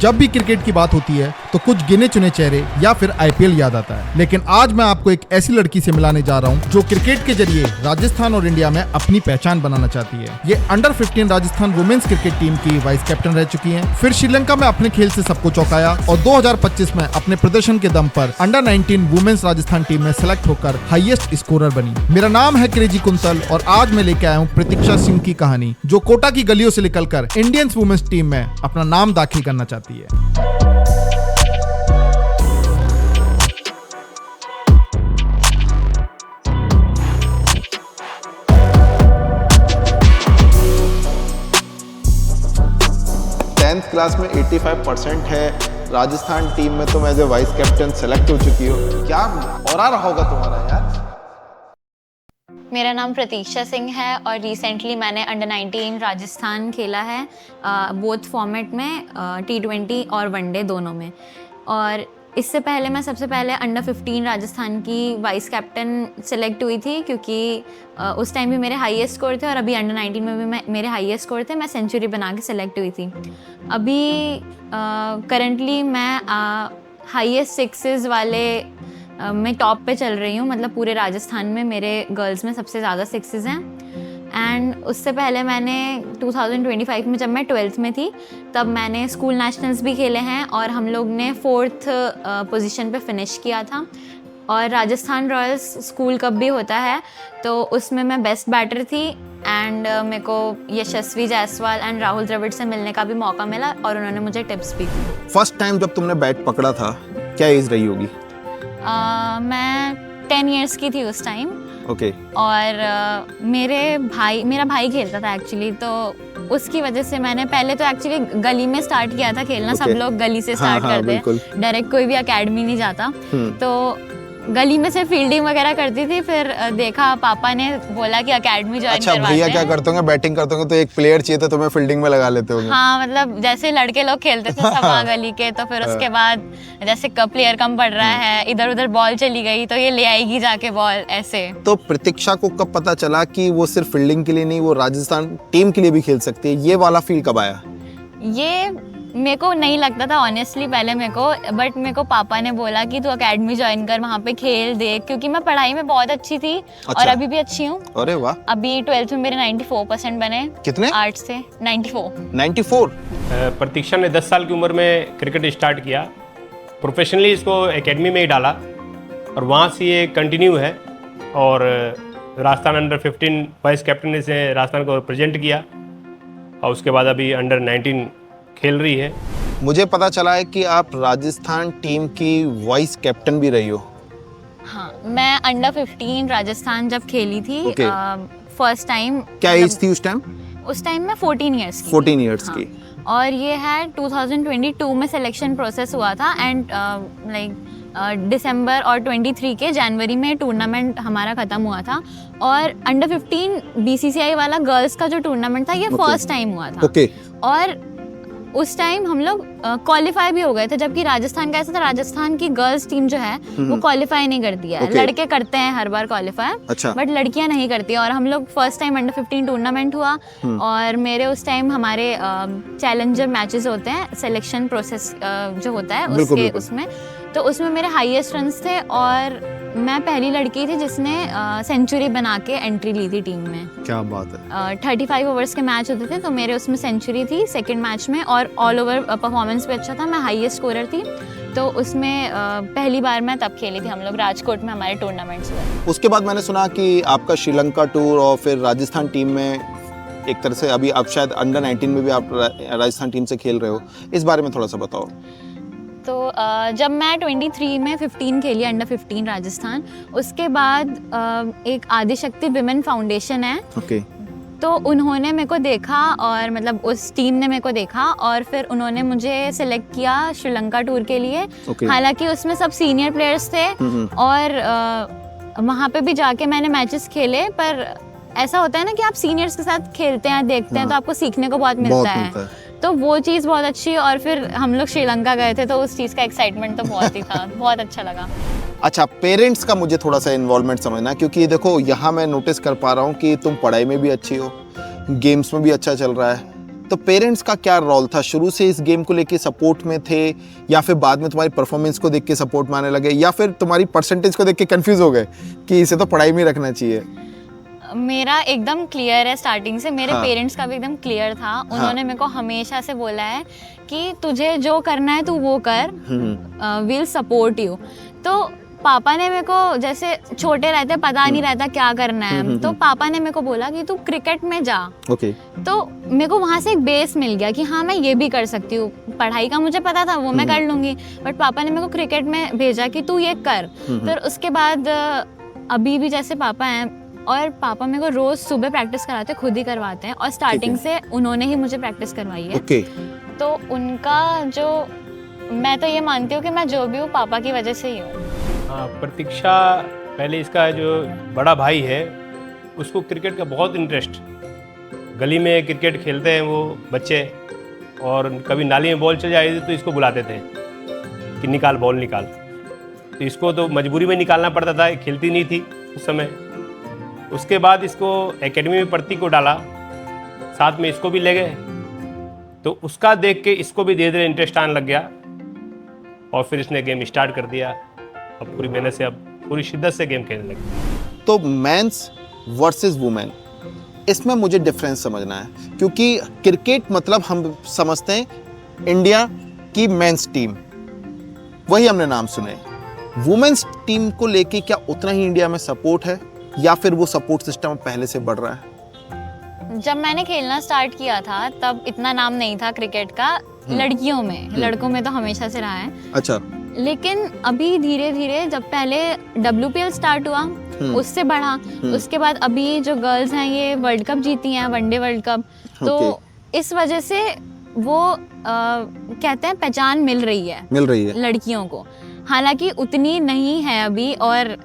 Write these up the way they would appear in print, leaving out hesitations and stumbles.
जब भी क्रिकेट की बात होती है तो कुछ गिने चुने चेहरे या फिर आईपीएल याद आता है, लेकिन आज मैं आपको एक ऐसी लड़की से मिलाने जा रहा हूं जो क्रिकेट के जरिए राजस्थान और इंडिया में अपनी पहचान बनाना चाहती है। ये under 15 Rajasthan women's cricket team की वाइस कैप्टन रह चुकी हैं, फिर श्रीलंका में अपने खेल से सबको चौंकाया और 2025 में अपने प्रदर्शन के दम पर अंडर 19 वुमेन्स राजस्थान टीम में सेलेक्ट होकर हाईएस्ट स्कोरर बनी। मेरा नाम है क्रेजी कुंतल और आज मैं लेके आया हूँ प्रतीक्षा सिंह की कहानी, जो कोटा की गलियों से निकलकर इंडियन वुमेन्स टीम में अपना नाम दाखिल करना चाहती है। 10th क्लास में 85% है। राजस्थान टीम में तुम as a vice captain select हो चुकी हो, क्या और रहा होगा तुम्हारा यार? मेरा नाम प्रतीक्षा सिंह है और रिसेंटली मैंने अंडर 19 राजस्थान खेला है, बोथ फॉर्मेट में, T20 और वनडे दोनों में। और इससे पहले मैं सबसे पहले अंडर 15 राजस्थान की वाइस कैप्टन सेलेक्ट हुई थी, क्योंकि उस टाइम भी मेरे हाईएस्ट स्कोर थे और अभी अंडर 19 में भी मेरे हाईएस्ट स्कोर थे। मैं सेंचुरी बना के सेलेक्ट हुई थी। अभी करंटली मैं हाईएस्ट सिक्सेस वाले मैं टॉप पे चल रही हूँ, मतलब पूरे राजस्थान में मेरे गर्ल्स में सबसे ज़्यादा सिक्सेस हैं। एंड उससे पहले मैंने 2025 में, जब मैं 12th में थी, तब मैंने स्कूल नेशनल्स भी खेले हैं और हम लोग ने 4th पोजीशन पे फिनिश किया था। और राजस्थान रॉयल्स स्कूल कप भी होता है, तो उसमें मैं बेस्ट बैटर थी। एंड मेरे को यशस्वी जायसवाल एंड राहुल द्रविड़ से मिलने का भी मौका मिला और उन्होंने मुझे टिप्स भी दी। फर्स्ट टाइम जब तुमने बैट पकड़ा था, क्या एज रही होगी? मैं 10 इयर्स की थी उस टाइम। ओके। और मेरा भाई खेलता था एक्चुअली, तो उसकी वजह से मैंने पहले तो एक्चुअली गली में स्टार्ट किया था खेलना। सब लोग गली से स्टार्ट करते हैं, डायरेक्ट कोई भी एकेडमी नहीं जाता। तो गली में से फील्डिंग वगैरह करती थी, फिर देखा पापा ने बोला कि एकेडमी ज्वाइन करवाते हैं। अच्छा, भैया क्या करते होंगे, बैटिंग करते होंगे तो एक प्लेयर चाहिए तो तुम्हें फील्डिंग में लगा लेते होंगे। हाँ, मतलब जैसे लड़के लोग खेलते थे सब गली के, तो फिर उसके बाद जैसे प्लेयर कम पड़ रहा है, इधर उधर बॉल चली गई तो ये ले आएगी जाके बॉल, ऐसे। तो प्रतीक्षा को कब पता चला कि वो सिर्फ फील्डिंग के लिए नहीं, वो राजस्थान टीम के लिए भी खेल सकती है? ये वाला फील कब आया? ये मेरे को नहीं लगता था ऑनेस्टली पहले मेरे को, बट मेरे को पापा ने बोला कि तू एकेडमी ज्वाइन कर, वहाँ पे खेल देख, क्योंकि मैं पढ़ाई में बहुत अच्छी थी। अच्छा। और अभी भी अच्छी हूँ। अरे वाह। अभी 12th में मेरे 94% बने। कितने? आर्ट्स से 94। प्रतीक्षा ने 10 साल की उम्र में क्रिकेट स्टार्ट किया, प्रोफेशनली इसको एकेडमी में ही डाला और वहाँ से ये कंटिन्यू है। और राजस्थान अंडर 15 वाइस कैप्टन ने से राजस्थान को रिप्रेजेंट किया और उसके बाद अभी अंडर 19 खेल रही है। मुझे पता चला है कि आप राजस्थान टीम की वाइस कैप्टन भी रही हो। हाँ, मैं अंडर 15 राजस्थान जब खेली थी फर्स्ट टाइम। क्या एज थी उस टाइम? उस टाइम मैं 14 ईयर्स की। 14 ईयर्स की। और ये है 2022 में सिलेक्शन प्रोसेस हुआ था एंड दिसंबर और 23 के जनवरी में टूर्नामेंट हमारा ख़त्म हुआ था। और अंडर 15 BCCI वाला गर्ल्स का जो टूर्नामेंट था, ये फर्स्ट टाइम हुआ था। और उस टाइम हम लोग क्वालिफाई भी हो गए थे, जबकि राजस्थान का ऐसा था, राजस्थान की गर्ल्स टीम जो है वो क्वालिफाई नहीं करती है। लड़के करते हैं हर बार क्वालिफाई। अच्छा। बट लड़कियां नहीं करती। और हम लोग फर्स्ट टाइम अंडर 15 टूर्नामेंट हुआ और मेरे उस टाइम हमारे चैलेंजर मैचेस होते हैं, सिलेक्शन प्रोसेस जो होता है उसके उसमें, तो उसमें मेरे हाईएस्ट रन्स थे और मैं पहली लड़की थी जिसने सेंचुरी बना के एंट्री ली थी टीम में। क्या बात है। 35 ओवर्स के मैच होते थे, तो मेरे उसमें सेंचुरी थी सेकंड मैच में और ऑल ओवर परफॉर्मेंस भी अच्छा था। मैं हाईएस्ट स्कोरर थी, तो उसमें पहली बार मैं तब खेली थी। हम लोग राजकोट में हमारे टूर्नामेंट्स हुए। उसके बाद मैंने सुना कि आपका श्रीलंका टूर और फिर राजस्थान टीम में एक तरह से अभी आप शायद अंडर 19 में भी आप राजस्थान टीम से खेल रहे हो, इस बारे में थोड़ा सा बताओ। तो जब मैं 23 में 15 खेली अंडर 15 राजस्थान, उसके बाद एक आदिशक्ति विमेन फाउंडेशन है। तो उन्होंने मेरे को देखा और मतलब उस टीम ने मेरे को देखा और फिर उन्होंने मुझे सिलेक्ट किया श्रीलंका टूर के लिए। हालांकि उसमें सब सीनियर प्लेयर्स थे और वहाँ पे भी जाके मैंने मैचेस खेले, पर ऐसा होता है ना कि आप सीनियर्स के साथ खेलते हैं, देखते हैं, तो आपको सीखने को बहुत मिलता है। तो वो चीज़ बहुत अच्छी। और फिर हम लोग श्रीलंका गए थे, तो उस चीज़ का एक्साइटमेंट तो बहुत ही था, बहुत अच्छा लगा। अच्छा, पेरेंट्स का मुझे थोड़ा सा इन्वॉल्वमेंट समझना, क्योंकि देखो यहाँ मैं नोटिस कर पा रहा हूँ कि तुम पढ़ाई में भी अच्छी हो, गेम्स में भी अच्छा चल रहा है, तो पेरेंट्स का क्या रोल था? शुरू से इस गेम को लेके सपोर्ट में थे या फिर बाद में तुम्हारी परफॉर्मेंस को देख के सपोर्ट में आने लगे, या फिर तुम्हारी परसेंटेज को देख के कंफ्यूज हो गए कि इसे तो पढ़ाई में ही रखना चाहिए? मेरा एकदम क्लियर है स्टार्टिंग से, मेरे हाँ। पेरेंट्स का भी एकदम क्लियर था। उन्होंने मेरे को हमेशा से बोला है कि तुझे जो करना है तू वो कर, विल सपोर्ट यू। तो पापा ने मेरे को, जैसे छोटे रहते पता नहीं रहता क्या करना है, तो पापा ने मेरे को बोला कि तू क्रिकेट में जा। ओके। तो मेरे को वहाँ से एक बेस मिल गया कि हाँ मैं ये भी कर सकती हूँ। पढ़ाई का मुझे पता था वो मैं कर लूँगी, बट पापा ने मेरे को क्रिकेट में भेजा कि तू ये कर। फिर उसके बाद अभी भी जैसे पापा हैं, और पापा मेरे को रोज सुबह प्रैक्टिस कराते, खुद ही करवाते हैं, और स्टार्टिंग से उन्होंने ही मुझे प्रैक्टिस करवाई है। ओके। तो उनका जो, मैं तो ये मानती हूँ कि मैं जो भी हूँ पापा की वजह से ही हूँ। हाँ, प्रतीक्षा, पहले इसका जो बड़ा भाई है उसको क्रिकेट का बहुत इंटरेस्ट। गली में क्रिकेट खेलते हैं वो बच्चे, और कभी नाली में बॉल चल जाए तो इसको बुलाते थे कि निकाल बॉल निकाल। तो इसको तो मजबूरी में निकालना पड़ता था, खेलती नहीं थी उस समय। उसके बाद इसको एकेडमी में प्रतीक को डाला, साथ में इसको भी ले गए, तो उसका देख के इसको भी धीरे धीरे इंटरेस्ट आने लग गया, और फिर इसने गेम स्टार्ट कर दिया। अब पूरी मेहनत से, अब पूरी शिद्दत से गेम खेलने लगे। तो मेंस वर्सेस वुमेन, इसमें मुझे डिफरेंस समझना है, क्योंकि क्रिकेट मतलब हम समझते हैं इंडिया की मेंस टीम, वही हमने नाम सुने। वुमेन्स टीम को लेके क्या उतना ही इंडिया में सपोर्ट है, या फिर वो सपोर्ट सिस्टम पहले से बढ़ रहा है? जब मैंने खेलना स्टार्ट किया था तब इतना नाम नहीं था क्रिकेट का लड़कियों में, लड़कों में तो हमेशा से रहा है। अच्छा। लेकिन अभी धीरे धीरे, जब पहले WPL स्टार्ट हुआ उससे बढ़ा, उसके बाद अभी जो गर्ल्स हैं ये वर्ल्ड कप जीती हैं, वनडे वर्ल्ड कप, तो इस वजह से वो कहते हैं पहचान मिल रही है लड़कियों को। हालांकि उतनी नहीं है अभी, और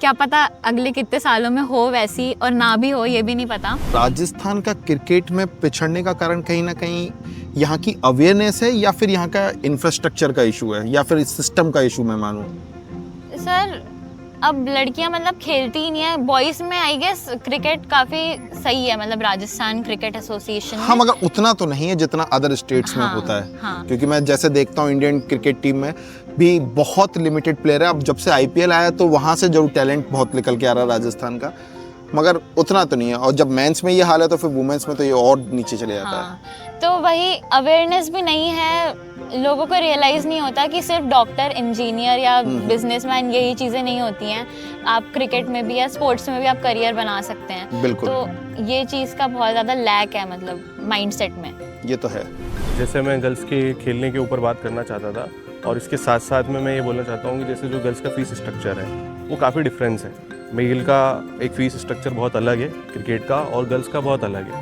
क्या पता अगले कितने सालों में हो वैसी, और ना भी हो, ये भी नहीं पता। राजस्थान का क्रिकेट में पिछड़ने का कारण कहीं ना कहीं यहाँ की अवेयरनेस है, या फिर यहाँ का इंफ्रास्ट्रक्चर का इशू है, या फिर सिस्टम का इशू मैं मानूं? सर अब लड़कियां मतलब खेलती ही नहीं है। बॉयज में आई गेस क्रिकेट काफी सही है, मतलब राजस्थान क्रिकेट एसोसिएशन। हाँ, मगर उतना तो नहीं है जितना अदर स्टेट्स में होता है। हाँ। क्योंकि मैं जैसे देखता हूँ इंडियन क्रिकेट टीम में भी बहुत लिमिटेड प्लेयर है। अब जब से IPL आया तो वहाँ से जरूर टैलेंट बहुत निकल के आ रहा है राजस्थान का, मगर उतना तो नहीं है। और जब मेंस में ये हाल है तो फिर वुमेन्स में तो ये और नीचे चले जाता है। तो वही अवेयरनेस भी नहीं है, लोगों को रियलाइज नहीं होता कि सिर्फ डॉक्टर, इंजीनियर या बिजनेसमैन यही चीज़ें नहीं होती हैं। आप क्रिकेट में भी या स्पोर्ट्स में भी आप करियर बना सकते हैं। बिल्कुल। तो ये चीज़ का बहुत ज़्यादा लैक है, मतलब माइंडसेट में। ये तो है। जैसे मैं गर्ल्स के खेलने के ऊपर बात करना चाहता था, और इसके साथ साथ में मैं ये बोलना चाहता हूँ कि जैसे जो गर्ल्स का फीस स्ट्रक्चर है वो काफ़ी डिफरेंस है। मेल का एक फ़ीस स्ट्रक्चर बहुत अलग है क्रिकेट का, और गर्ल्स का बहुत अलग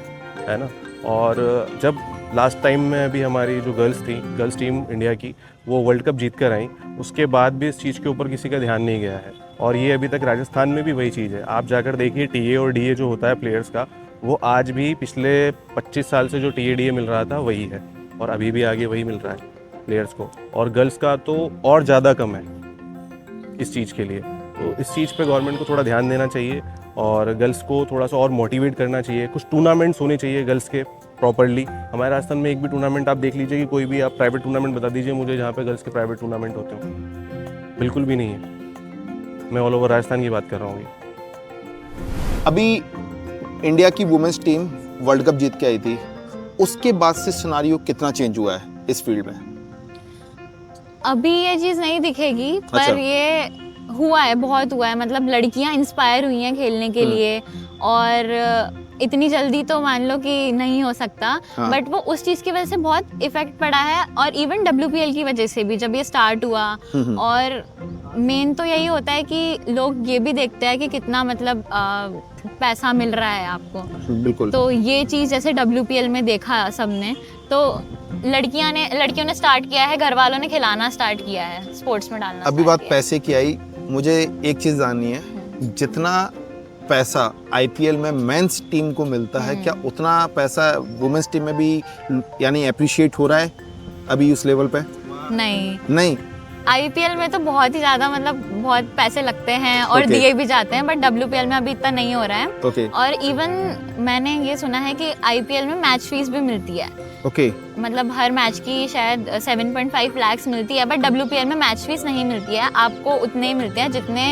है ना। और जब लास्ट टाइम में भी हमारी जो गर्ल्स टीम इंडिया की, वो वर्ल्ड कप जीत कर आई, उसके बाद भी इस चीज़ के ऊपर किसी का ध्यान नहीं गया है। और ये अभी तक राजस्थान में भी वही चीज़ है। आप जाकर देखिए TA और DA जो होता है प्लेयर्स का, वो आज भी पिछले 25 साल से जो TA DA मिल रहा था वही है, और अभी भी आगे वही मिल रहा है प्लेयर्स को। और गर्ल्स का तो और ज़्यादा कम है इस चीज़ के लिए। तो इस चीज़ पे गवर्नमेंट को थोड़ा ध्यान देना चाहिए, और गर्ल्स को थोड़ा सा और मोटिवेट करना चाहिए। कुछ टूर्नामेंट्स होने चाहिए गर्ल्स के प्रॉपरली। हमारे राजस्थान में एक भी टूर्नामेंट आप देख लीजिए कि कोई भी आप प्राइवेट टूर्नामेंट बता दीजिए मुझे जहाँ पे गर्ल्स के प्राइवेट टूर्नामेंट होते हो, बिल्कुल भी नहीं है। मैं ऑल ओवर राजस्थान की बात कर रहा हूँ। अभी इंडिया की वुमेन्स टीम वर्ल्ड कप जीत के आई थी, उसके बाद से सिनारियो कितना चेंज हुआ है इस फील्ड में? अभी ये चीज़ नहीं दिखेगी, पर ये हुआ है, बहुत हुआ है। मतलब लड़कियां इंस्पायर हुई हैं खेलने के लिए, और इतनी जल्दी तो मान लो कि नहीं हो सकता, बट वो उस चीज़ की वजह से बहुत इफेक्ट पड़ा है। और इवन WPL की वजह से भी, जब ये स्टार्ट हुआ, और मेन तो यही होता है कि लोग ये भी देखते हैं कि कितना मतलब पैसा मिल रहा है आपको। बिल्कुल। तो ये चीज़ जैसे WPL में देखा सबने, तो लड़कियों ने स्टार्ट किया है, घर वालों ने खिलाना स्टार्ट किया है, स्पोर्ट्स में डालना। अभी बात पैसे की आई, मुझे एक चीज़ जाननी है, जितना पैसा IPL में मेंस टीम को मिलता है, क्या उतना पैसा वुमेन्स टीम में भी यानी अप्रिशिएट हो रहा है अभी उस लेवल पे? नहीं। नहीं। आईपीएल में तो बहुत ही ज़्यादा मतलब बहुत पैसे लगते हैं और Okay. दिए भी जाते हैं, बट डब्ल्यूपीएल में अभी इतना नहीं हो रहा है। ओके और इवन मैंने ये सुना है कि आईपीएल में मैच फीस भी मिलती है, ओके मतलब हर मैच की शायद 7.5 लाख मिलती है, बट डब्ल्यूपीएल में मैच फीस नहीं मिलती है, आपको उतने ही मिलते हैं जितने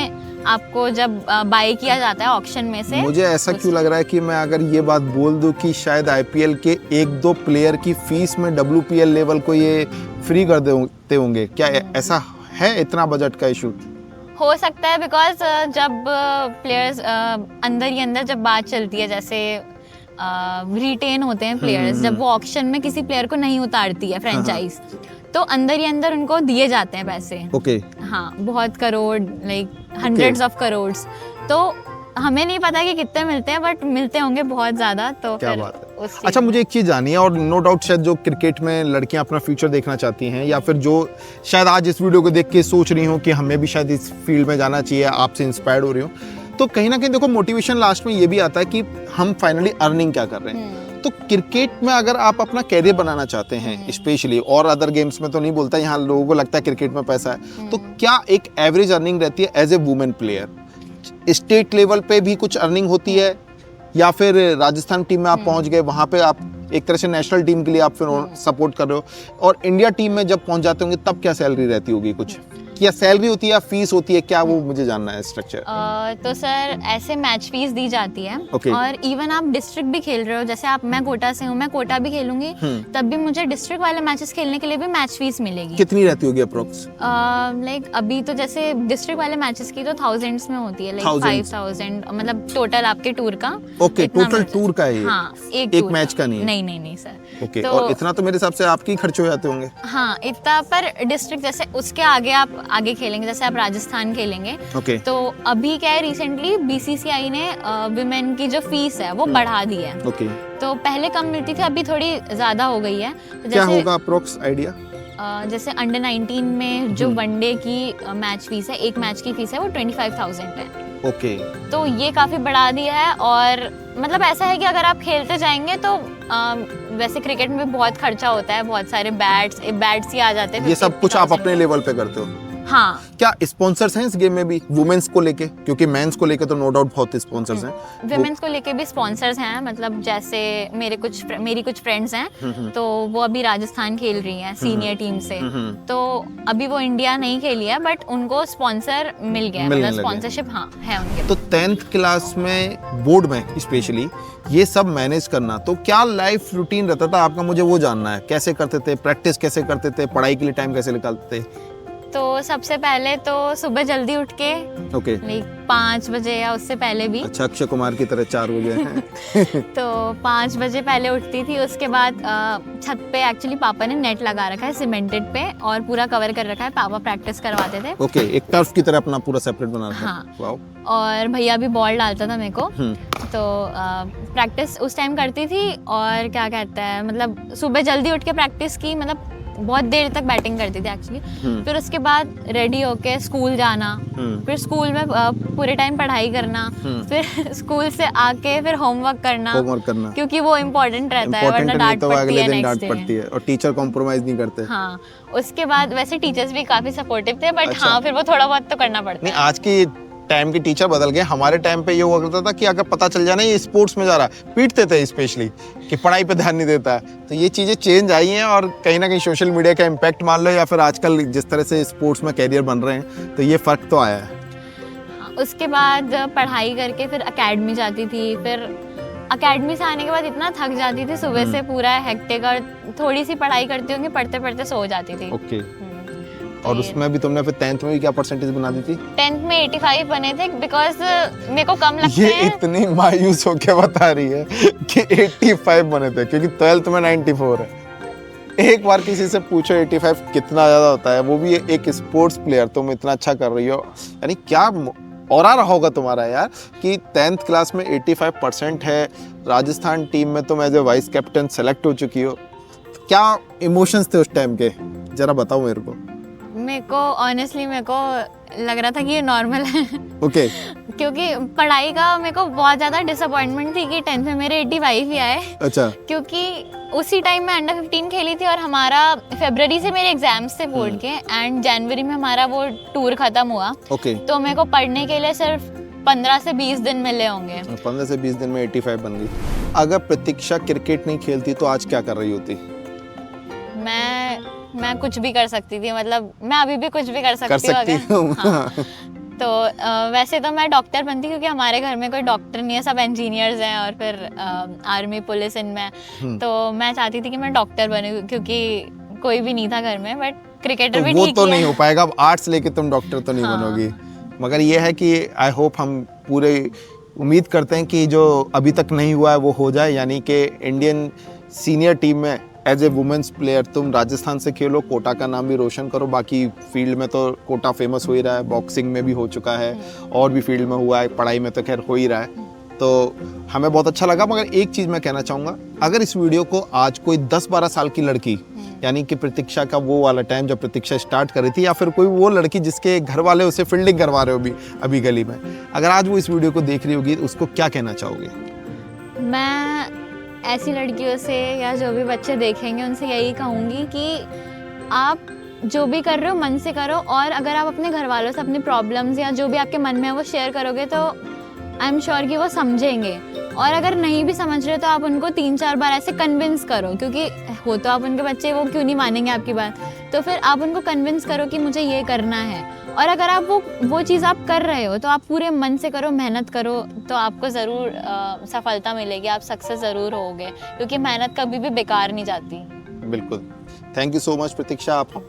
आपको जब बाय किया जाता है ऑक्शन में से। मुझे ऐसा क्यों लग रहा है कि मैं अगर ये बात बोल दूं कि शायद आईपीएल के एक दो प्लेयर की फीस में डब्ल्यूपीएल लेवल को ये फ्री कर देते होंगे, क्या ऐसा है? इतना बजट का इशू हो सकता है, बिकॉज जब प्लेयर्स अंदर ही अंदर जब बात चलती है, जैसे रिटेन होते हैं प्लेयर्स, जब वो ऑक्शन में किसी प्लेयर को नहीं उतारती है फ्रेंचाइज, तो अंदर ही अंदर उनको दिए जाते हैं पैसे। ओके हाँ, बहुत crore, like hundreds of crores. तो हमें नहीं पता कि कितने मिलते हैं, बट मिलते होंगे बहुत ज्यादा। तो क्या फिर बात है। उस चीज़- अच्छा, मुझे एक चीज़ जाननी है, और नो डाउट शायद जो क्रिकेट में लड़कियां अपना फ्यूचर देखना चाहती हैं, या फिर जो शायद आज इस वीडियो को देख के सोच रही हूँ कि हमें भी शायद इस फील्ड में जाना चाहिए, आपसे इंस्पायर्ड हो रही हूँ, तो कहीं ना कहीं देखो मोटिवेशन लास्ट में ये भी आता है कि हम फाइनली अर्निंग क्या कर रहे हैं। तो क्रिकेट में अगर आप अपना कैरियर बनाना चाहते हैं स्पेशली, और अदर गेम्स में तो नहीं बोलता, यहाँ लोगों को लगता है क्रिकेट में पैसा है, तो क्या एक एवरेज अर्निंग रहती है as a women player? State level पे भी कुछ अर्निंग होती है, या फिर राजस्थान टीम में आप पहुंच गए, वहां पे आप एक तरह से नेशनल टीम के लिए आप फिर सपोर्ट कर रहे हो, और इंडिया टीम में जब पहुंच जाते होंगे तब क्या सैलरी रहती होगी कुछ? क्या सैलरी होती है या फीस होती है, क्या वो मुझे जानना है स्ट्रक्चर। तो सर ऐसे मैच फीस दी जाती है। Okay. और इवन आप डिस्ट्रिक्ट भी खेल रहे हो, जैसे आप, मैं कोटा से हूँ, मैं कोटा भी खेलूंगी, तब भी मुझे डिस्ट्रिक्ट वाले मैचेस खेलने के लिए भी मैच फीस मिलेगी। कितनी रहती होगी अप्रोक्स? लाइक अभी तो जैसे डिस्ट्रिक्ट वाले मैचेस की तो थाउजेंड्स में होती है, लाइक Thousands? 5000, मतलब टोटल आपके टूर का। ओके, इतना टोटल मिलता है। टूर का है ये? हाँ, एक एक tour मैच का नहीं है? नहीं नहीं नहीं सर। ओके, तो- और इतना तो मेरे हिसाब से आपके ही खर्च हो जाते होंगे। हाँ, इतना, पर डिस्ट्रिक्ट जैसे उसके आगे आप आगे खेलेंगे, जैसे आप राजस्थान खेलेंगे, ओके तो अभी क्या है, रिसेंटली बीसीसीआई ने विमेन की जो फीस है वो बढ़ा दी है। ओके, तो पहले कम मिलती थी, अभी थोड़ी ज्यादा हो गई है। तो क्या जैसे होगा अप्रोक्स आइडिया? जैसे अंडर 19 में जो वनडे की मैच फीस है, एक मैच की फीस है, वो 25,000 है। ओके, तो ये काफ़ी बढ़ा दिया है। और मतलब ऐसा है कि अगर आप खेलते जाएंगे तो वैसे क्रिकेट में बहुत खर्चा होता है, बहुत सारे बैट्स ही आ जाते हैं। ये सब कुछ आप 50,000 अपने लेवल पे करते हो? हाँ, क्या स्पॉन्सर्स हैं इस गेम में भी वुमेन्स को लेके? क्योंकि मेंस को लेके तो नो डाउट बहुत स्पॉन्सर्स हैं। विमेंस को लेके भी स्पॉन्सर्स हैं, मतलब जैसे मेरी कुछ फ्रेंड्स हैं, तो वो अभी राजस्थान खेल रही हैं सीनियर टीम से, तो अभी वो इंडिया नहीं खेली है, बट उनको स्पॉन्सर मिल गया है, मिलने मतलब लगे। स्पॉन्सरशिप हाँ है उनके। तो 10th क्लास में बोर्ड में स्पेशली ये सब मैनेज करना, तो क्या लाइफ रूटीन रहता था आपका? मुझे वो जानना है, कैसे करते थे, प्रैक्टिस कैसे करते थे, पढ़ाई के लिए टाइम कैसे निकालते थे? तो सबसे पहले तो सुबह जल्दी उठ के, ओके, लाइक 5 बजे या उससे पहले भी, अच्छा, अक्षय कुमार की तरह 4 बजे। तो 5 बजे पहले उठती थी। उसके बाद छत पे एक्चुअली पापा ने नेट लगा रखा है सीमेंटेड पे, और पूरा कवर कर रखा है, पापा प्रैक्टिस करवाते थे। ओके, एक टर्फ की तरह अपना पूरा सेपरेट बना रखा है। हाँ। वाओ। और भैया भी बॉल डालता था मेरे को, तो प्रैक्टिस उस टाइम करती थी। और क्या कहता है, मतलब सुबह जल्दी उठ के प्रैक्टिस की, मतलब बहुत देर तक बैटिंग करती थी एक्चुअली। फिर उसके बाद रेडी होके स्कूल जाना, फिर स्कूल में पूरे टाइम पढ़ाई करना, फिर स्कूल से आके फिर होमवर्क करना, क्योंकि वो इम्पोर्टेंट रहता है, वरना डांट तो पड़ती अगले है दिन डांट नेक्स्ट पड़ती डे। है, और टीचर कॉम्प्रोमाइज नहीं करते। हाँ, उसके बाद वैसे टीचर्स भी काफी सपोर्टिव थे, बट अच्छा। हाँ फिर वो थोड़ा बहुत तो करना पड़ता नहीं, है। आज की टाइम के टीचर बदल गए। हमारे टाइम पे ये हुआ करता था कि अगर पता चल जाए ना ये स्पोर्ट्स में जा रहा है, पीटते थे स्पेशली, कि पढ़ाई पे ध्यान नहीं देता है। तो ये चीज़ें चेंज आई हैं, और कहीं ना कहीं सोशल मीडिया का इम्पैक्ट मान लो, या फिर आजकल जिस तरह से स्पोर्ट्स में कैरियर बन रहे हैं, तो ये फ़र्क तो आया है। उसके बाद पढ़ाई करके फिर एकेडमी जाती थी। फिर एकेडमी से आने के बाद इतना थक जाती थी सुबह से, पूरा हेक्टिक, और थोड़ी सी पढ़ाई करती होंगी, पढ़ते पढ़ते सो जाती थी। ओके, और उसमें भी तुमने फिर 10th में भी क्या परसेंटेज बना दी थी? 10th में 85 बने थे, बिकॉज मेरे को कम लगते ये हैं। इतनी मायूस होके बता रही है कि 85 बने थे, क्योंकि 12th में 94 है। एक बार किसी से पूछो 85 कितना ज़्यादा होता है, वो भी एक स्पोर्ट्स प्लेयर, तुम इतना अच्छा कर रही हो, यानी क्या और आ रहा होगा तुम्हारा यार, कि 10th क्लास में 85% है, राजस्थान टीम में तुम as a vice captain select हो चुकी हो। क्या इमोशंस थे उस टाइम के, जरा बताओ मेरे को। मेरे को ऑनेस्टली मेरे को लग रहा था कि ये नॉर्मल है। ओके, क्योंकि पढ़ाई का मेरे को बहुत ज़्यादा डिसअपॉइंटमेंट थी कि 10th में मेरे 85 ही आए, अच्छा, क्योंकि उसी टाइम में अंडर 15 खेली थी और हमारा फरवरी से मेरे एग्जाम्स थे बोर्ड के एंड जनवरी में हमारा वो टूर खत्म हुआ। ओके। तो मेरे को पढ़ने के लिए सिर्फ 15 से 20 दिन मिले होंगे। 15 से 20 दिन में 85 बन गई। अगर प्रतीक्षा क्रिकेट नहीं खेलती तो आज क्या कर रही होती? मैं कुछ भी कर सकती थी, मतलब मैं अभी भी कुछ भी कर सकती हूँ। हाँ। तो वैसे तो मैं डॉक्टर बनती क्योंकि हमारे घर में कोई डॉक्टर नहीं है, सब इंजीनियर्स हैं और फिर आर्मी पुलिस इनमें। तो मैं चाहती थी कि मैं डॉक्टर बनूं क्योंकि कोई भी नहीं था घर में, बट क्रिकेटर तो भी वो ठीक तो ही नहीं है। हो पाएगा। अब आर्ट्स लेके तुम डॉक्टर तो नहीं हाँ। बनोगी, मगर ये है कि आई होप हम पूरे उम्मीद करते हैं कि जो अभी तक नहीं हुआ है वो हो जाए, यानी कि इंडियन सीनियर टीम में एज ए वुमेन्स प्लेयर तुम राजस्थान से खेलो, कोटा का नाम भी रोशन करो। बाकी फील्ड में तो कोटा फेमस हो ही रहा है, बॉक्सिंग में भी हो चुका है और भी फील्ड में हुआ है, पढ़ाई में तो खैर हो ही रहा है। तो हमें बहुत अच्छा लगा। मगर एक चीज़ मैं कहना चाहूँगा, अगर इस वीडियो को आज कोई 10-12 साल की लड़की, यानी कि प्रतीक्षा का वो वाला टाइम जब प्रतीक्षा स्टार्ट कर रही थी, या फिर कोई वो लड़की जिसके घर वाले उसे फील्डिंग करवा रहे हो अभी गली में, अगर आज वो इस वीडियो को देख रही होगी, उसको क्या कहना चाहोगे? मैं ऐसी लड़कियों से या जो भी बच्चे देखेंगे उनसे यही कहूँगी कि आप जो भी कर रहे हो मन से करो, और अगर आप अपने घर वालों से अपनी प्रॉब्लम्स या जो भी आपके मन में है वो शेयर करोगे तो आई एम श्योर कि वो समझेंगे। और अगर नहीं भी समझ रहे तो आप उनको 3-4 बार ऐसे कन्विंस करो, क्योंकि हो तो आप उनके बच्चे, वो क्यों नहीं मानेंगे आपकी बात। तो फिर आप उनको कन्विंस करो कि मुझे ये करना है, और अगर आप वो चीज़ आप कर रहे हो तो आप पूरे मन से करो, मेहनत करो, तो आपको ज़रूर सफलता मिलेगी, आप सक्सेस ज़रूर होगे, क्योंकि मेहनत कभी भी बेकार नहीं जाती। बिल्कुल। थैंक यू सो मच प्रतीक्षा, आप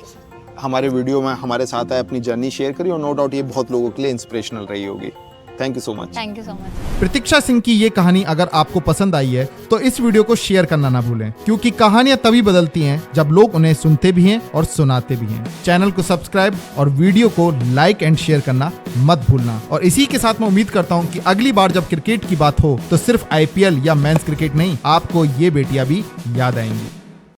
हमारे वीडियो में हमारे साथ आए, अपनी जर्नी शेयर करी, और नो डाउट ये बहुत लोगों के लिए इंस्पिरेशनल रही होगी। Thank you so much. Thank you so much. Pratiksha Singh की ये कहानी अगर आपको पसंद आई है तो इस वीडियो को शेयर करना ना भूलें, क्योंकि कहानियां तभी बदलती हैं जब लोग उन्हें सुनते भी हैं और सुनाते भी हैं। चैनल को सब्सक्राइब और वीडियो को लाइक एंड शेयर करना मत भूलना। और इसी के साथ मैं उम्मीद करता हूं कि अगली बार जब क्रिकेट की बात हो तो सिर्फ IPL या मेंस क्रिकेट नहीं, आपको ये बेटियां भी याद आएंगी।